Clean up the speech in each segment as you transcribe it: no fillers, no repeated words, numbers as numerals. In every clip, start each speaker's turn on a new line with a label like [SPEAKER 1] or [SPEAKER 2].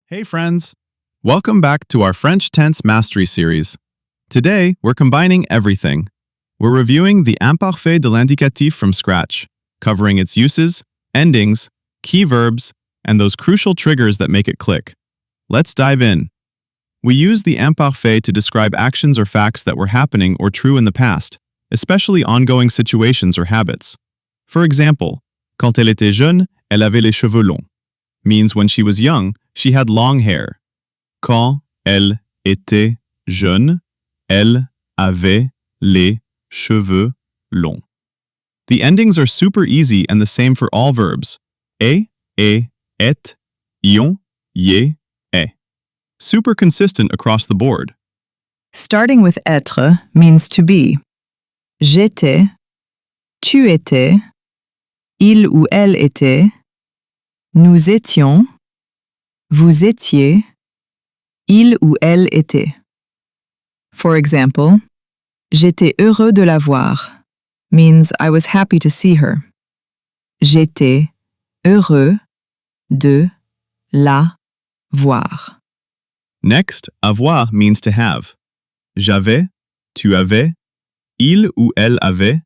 [SPEAKER 1] Hey friends! Welcome back to our French Tense Mastery series. Today, we're combining everything. We're reviewing the imparfait de l'indicatif from scratch, covering its uses, endings, key verbs, and those crucial triggers that make it click. Let's dive in. We use the imparfait to describe actions or facts that were happening or true in the past, especially ongoing situations or habits. For example, quand elle était jeune, elle avait les cheveux longs. Means when she was young, she had long hair. Quand elle était jeune, elle avait les cheveux longs. The endings are super easy and the same for all verbs. Et, et, ion, ye, est. Super consistent across the board.
[SPEAKER 2] Starting with être means to be. J'étais, tu étais, il ou elle était, nous étions, vous étiez, il ou elle était. For example, j'étais heureux de la voir means I was happy to see her. J'étais heureux de la voir.
[SPEAKER 1] Next, avoir means to have. J'avais, tu avais, il ou elle avait,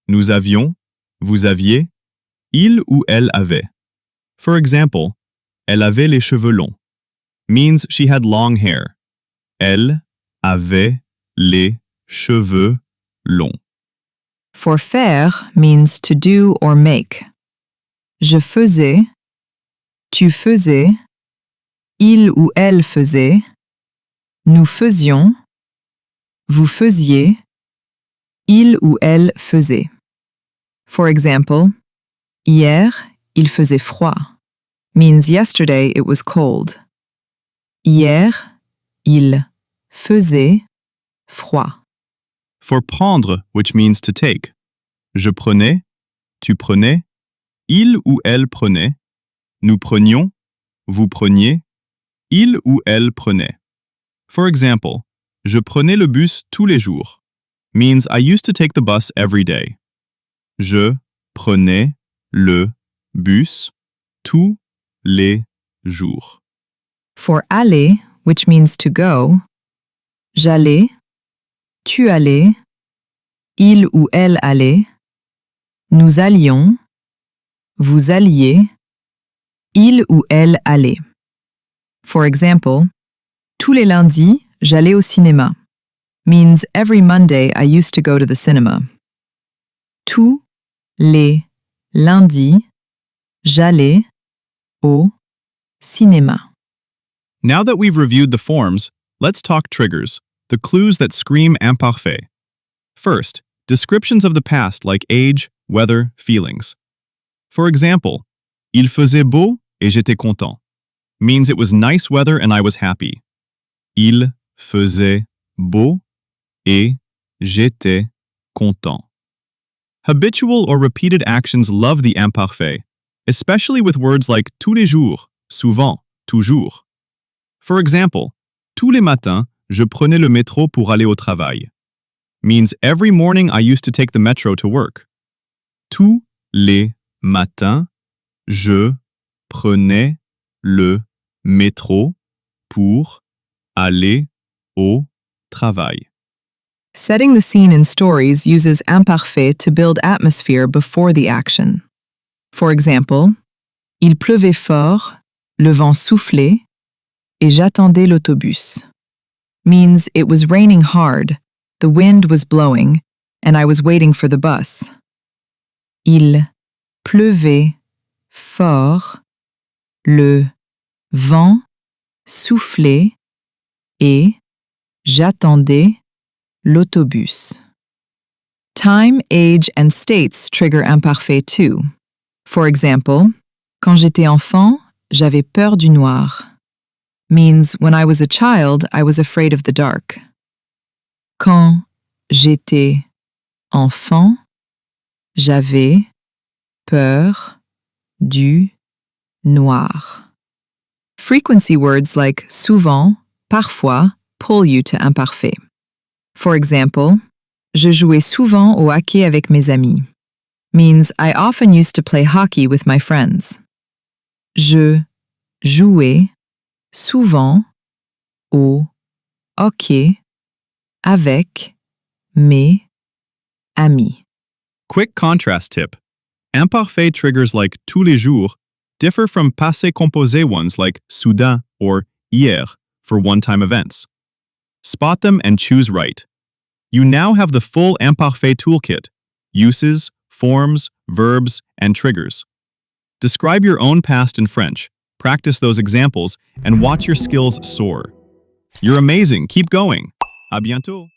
[SPEAKER 1] nous avions, vous aviez, il ou elle avait. For example, elle avait les cheveux longs means she had long hair. Elle avait les cheveux longs.
[SPEAKER 2] For faire means to do or make. Je faisais, tu faisais, il ou elle faisait, nous faisions, vous faisiez, il ou elle faisait. For example, hier, il faisait froid means yesterday it was cold. Hier, il faisait froid.
[SPEAKER 1] For prendre, which means to take. Je prenais, tu prenais, il ou elle prenait, nous prenions, vous preniez, il ou elle prenait. For example, je prenais le bus tous les jours means I used to take the bus every day. Je prenais le bus tous les jours.
[SPEAKER 2] For aller, which means to go, j'allais, tu allais, il ou elle allait, nous allions, vous alliez, il ou elle allait. For example, tous les lundis, j'allais au cinéma means every Monday I used to go to the cinema. Tous les lundis, j'allais au cinéma.
[SPEAKER 1] Now that we've reviewed the forms, let's talk triggers, the clues that scream imparfait. First, descriptions of the past like age, weather, feelings. For example, il faisait beau et j'étais content means it was nice weather and I was happy. Il faisait beau et j'étais content. Habitual or repeated actions love the imparfait, especially with words like tous les jours, souvent, toujours. For example, tous les matins, je prenais le métro pour aller au travail means every morning I used to take the metro to work. Tous les matins, je prenais le métro pour aller au travail.
[SPEAKER 2] Setting the scene in stories uses imparfait to build atmosphere before the action. For example, il pleuvait fort, le vent soufflait, et j'attendais l'autobus. Means it was raining hard, the wind was blowing, and I was waiting for the bus. Il pleuvait fort, le vent soufflait, et j'attendais l'autobus. Time, age, and states trigger imparfait too. For example, quand j'étais enfant, j'avais peur du noir. Means when I was a child, I was afraid of the dark. Quand j'étais enfant, j'avais peur du noir. Frequency words like souvent, parfois pull you to imparfait. For example, je jouais souvent au hockey avec mes amis. Means I often used to play hockey with my friends. Je jouais souvent, au, ok, avec, mes, amis.
[SPEAKER 1] Quick contrast tip. Imparfait triggers like tous les jours differ from passé composé ones like soudain or hier for one-time events. Spot them and choose right. You now have the full Imparfait toolkit: uses, forms, verbs, and triggers. Describe your own past in French, practice those examples, and watch your skills soar. You're amazing. Keep going. À bientôt.